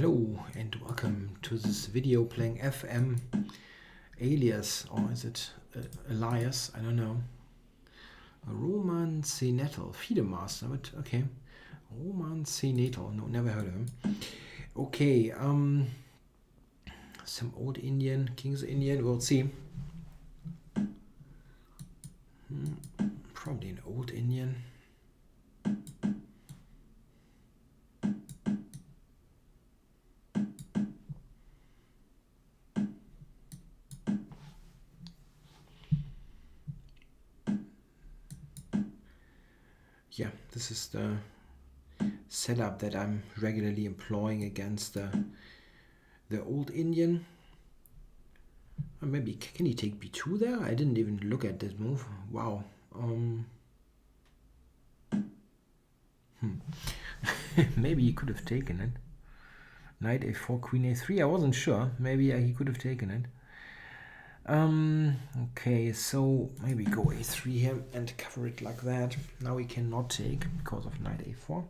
Hello and welcome to this video playing FM ALIAS, or is it ALIAS? I don't know. Roman Zhenetl, Fidemaster, but okay. Roman Zhenetl, no, never heard of him. Okay, some old Indian, King's Indian, we'll see. Probably an old Indian. Yeah, this is the setup that I'm regularly employing against the old Indian. Or maybe can he take b2 there? I didn't even look at this move. Wow. Maybe he could have taken it. Knight a4, queen a3. I wasn't sure. Maybe he could have taken it. Okay, so maybe go a3 here and cover it like that. Now we cannot take because of knight a4.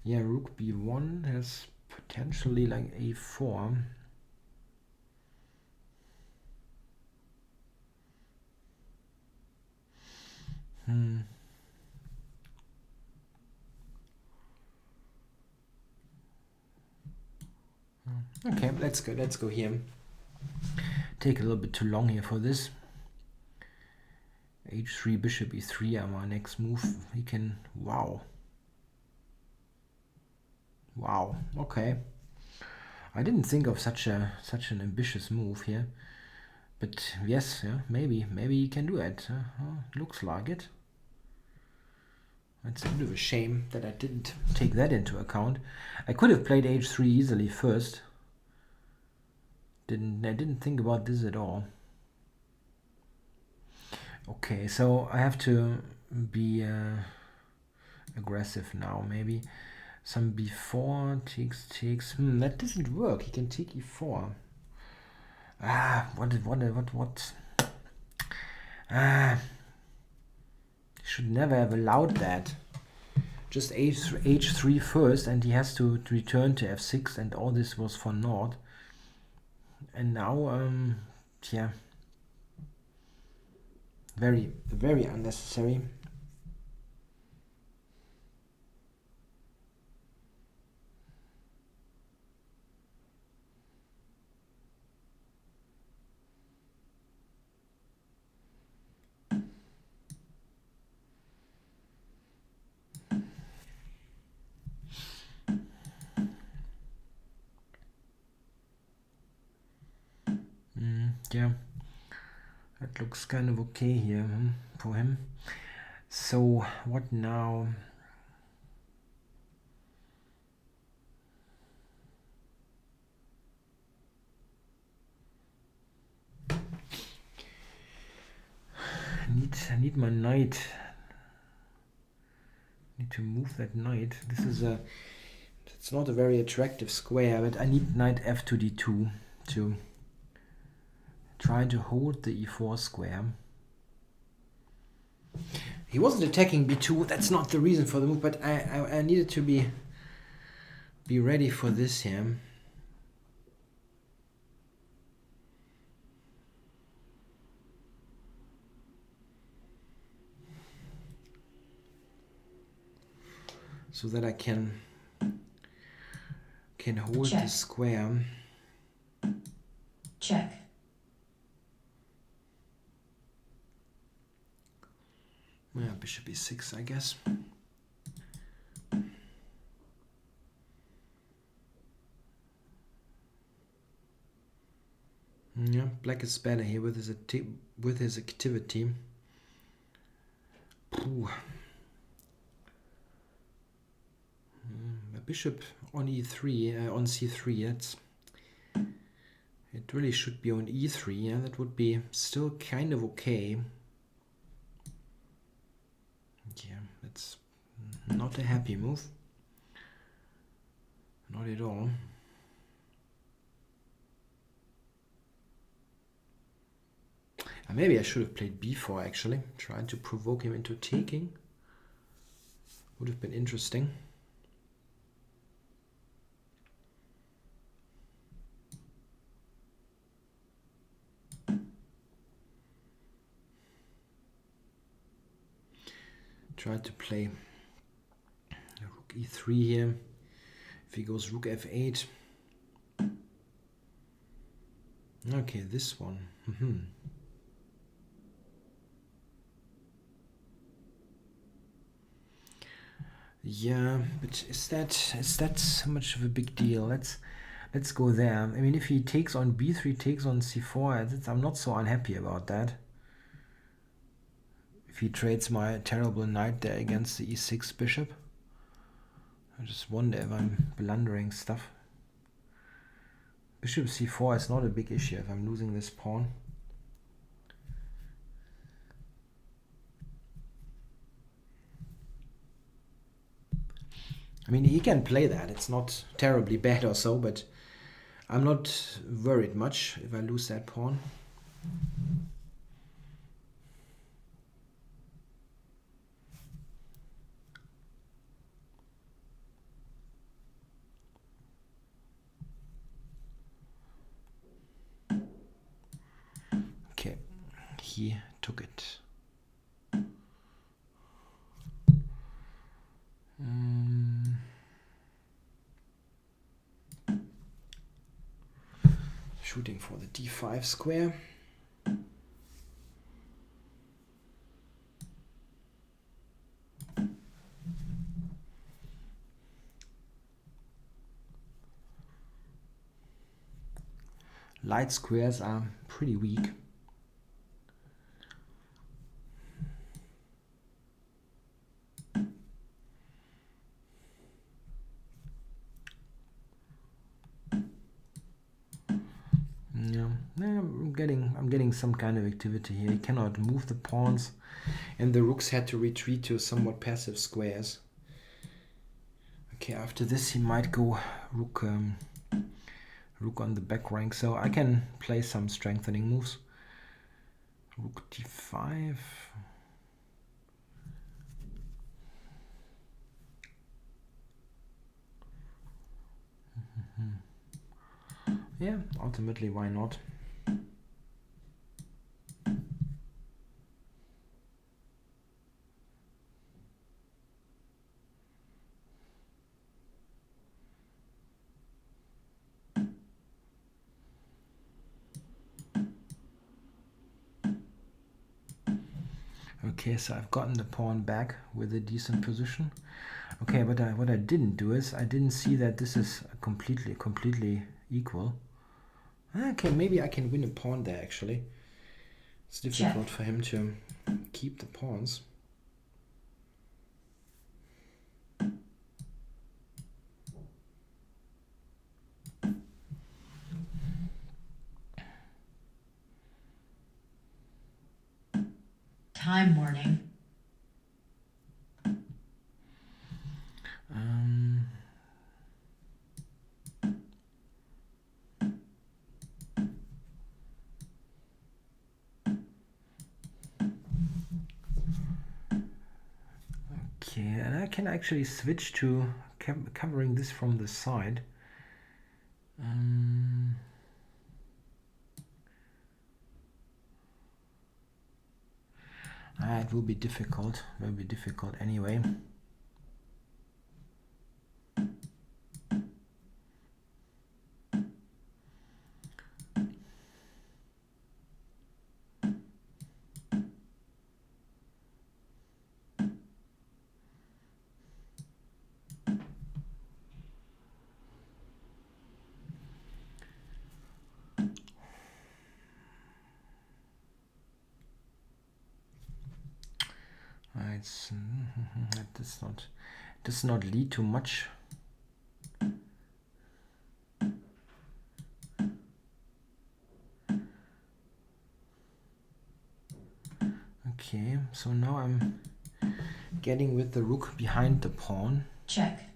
Yeah, rook b1 has potentially like a4. Okay, let's go here. Take a little bit too long here for this. h3, bishop e3 are my next move. He can, wow, okay. I didn't think of such an ambitious move here, but yes, yeah, maybe he can do it. Looks like it. It's a bit of a shame that I didn't take that into account. I could have played h3 easily first. I didn't think about this at all. Okay, so I have to be aggressive now. Maybe some b4 takes. That doesn't work. He can take e4. What? Should never have allowed that. Just h3 first, and he has to return to f6, and all this was for naught. And now, yeah, very unnecessary. Yeah, that looks kind of okay here for him. So what now? I need my knight. Need to move that knight. This is it's not a very attractive square, but I need knight f to d2 to try to hold the e4 square. He wasn't attacking b2. That's not the reason for the move, but I needed to be ready for this here. So that I can hold the square. Check. Yeah, bishop e6, I guess. Yeah, black is better here with his activity. A bishop on e3, on c3. It really should be on e3. Yeah, that would be still kind of okay. Yeah, that's not a happy move. Not at all. Maybe I should have played b4 actually. Tried to provoke him into taking. Would have been interesting. Tried to play rook e3 here. If he goes rook f8. Okay, this one. Yeah, but is that so much of a big deal? Let's go there. I mean, if he takes on b3, takes on c4, I'm not so unhappy about that. If he trades my terrible knight there against the e6 bishop, I just wonder if I'm blundering stuff. Bishop c4 is not a big issue if I'm losing this pawn. I mean, he can play that. It's not terribly bad or so, but I'm not worried much if I lose that pawn. Okay, he took it. Shooting for the d5 square. Light squares are pretty weak. I'm getting some kind of activity here. He cannot move the pawns, and the rooks had to retreat to somewhat passive squares. Okay, after this he might go rook on the back rank, so I can play some strengthening moves. Rook d5. Yeah, ultimately, why not? Okay, so I've gotten the pawn back with a decent position. Okay, but what I didn't do is I didn't see that this is completely equal. Okay, maybe I can win a pawn there actually. It's difficult for him to keep the pawns. Time warning. Okay, and I can actually switch to covering this from the side. It will be difficult. Anyway. That does not lead to much. Okay, so now I'm getting with the rook behind the pawn. Check.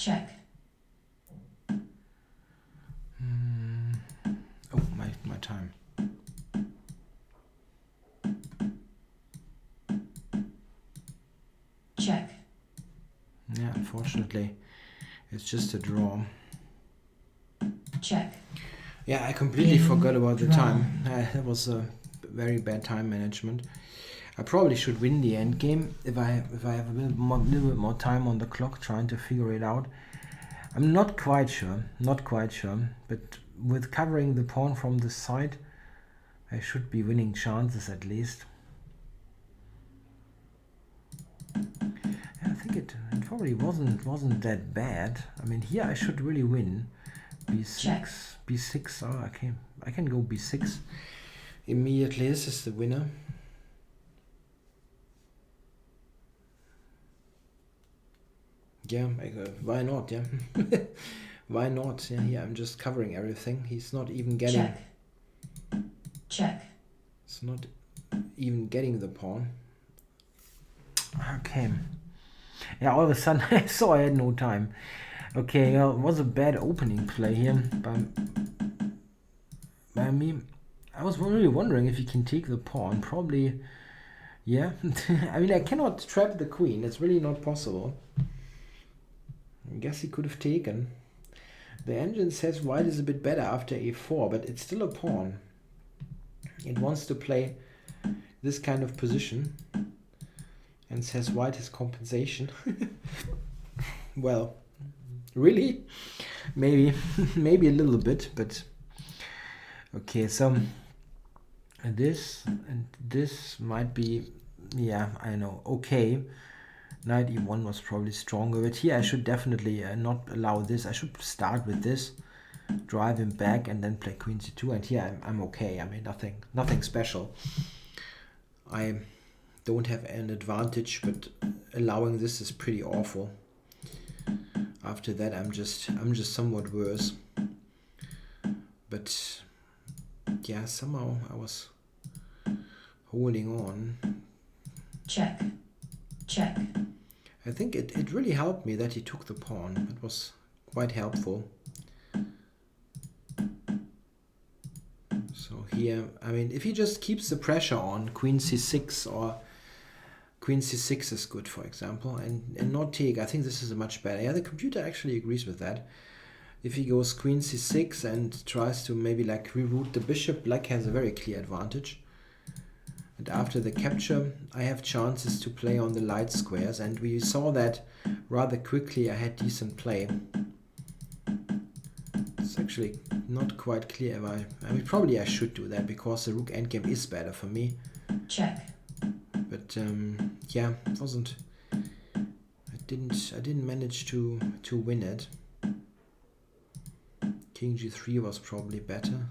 Check. Oh, my time. Check. Yeah, unfortunately, it's just a draw. Check. Yeah, I completely forgot about the draw. time. That was a very bad time management. I probably should win the end game if I have a little bit more time on the clock trying to figure it out. I'm not quite sure, but with covering the pawn from the side, I should be winning chances at least. I think it probably wasn't that bad. I mean, here I should really win. B6, Check. B6. Oh, I can go B6 immediately. This is the winner. Yeah, why not? Yeah, why not? Yeah, here I'm just covering everything. He's not even getting. Check. Check. It's not even getting the pawn. Okay. Yeah, all of a sudden I saw I had no time. Okay, well, it was a bad opening play here by me. I was really wondering if he can take the pawn. Probably, yeah. I mean, I cannot trap the queen. It's really not possible. I guess he could have taken. The engine says white is a bit better after a4, but it's still a pawn. It wants to play this kind of position and says white has compensation. Well, really? Maybe maybe a little bit, but okay, so this and this might be, yeah, I know, okay. Knight e1 was probably stronger, but here I should definitely not allow this. I should start with this, drive him back, and then play queen c2, and here I'm okay. I mean, nothing special. I don't have an advantage, but allowing this is pretty awful. After that, I'm just somewhat worse. But yeah, somehow I was holding on. Check. Check. I think it really helped me that he took the pawn. It was quite helpful. So here, I mean, if he just keeps the pressure on, queen c6 or queen c6 is good, for example, and not take, I think this is a much better. Yeah, the computer actually agrees with that. If he goes queen c6 and tries to maybe like reroute the bishop, black has a very clear advantage. And after the capture, I have chances to play on the light squares, and we saw that rather quickly. I had decent play. It's actually not quite clear if I mean, probably I should do that because the rook endgame is better for me. Check. But yeah, it wasn't. I didn't manage to win it. King g3 was probably better.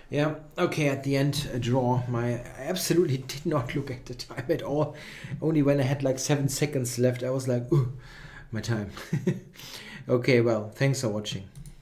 Yeah, okay, at the end, a draw. I absolutely did not look at the time at all. Only when I had like 7 seconds left, I was like, ooh, my time. Okay, well, thanks for watching.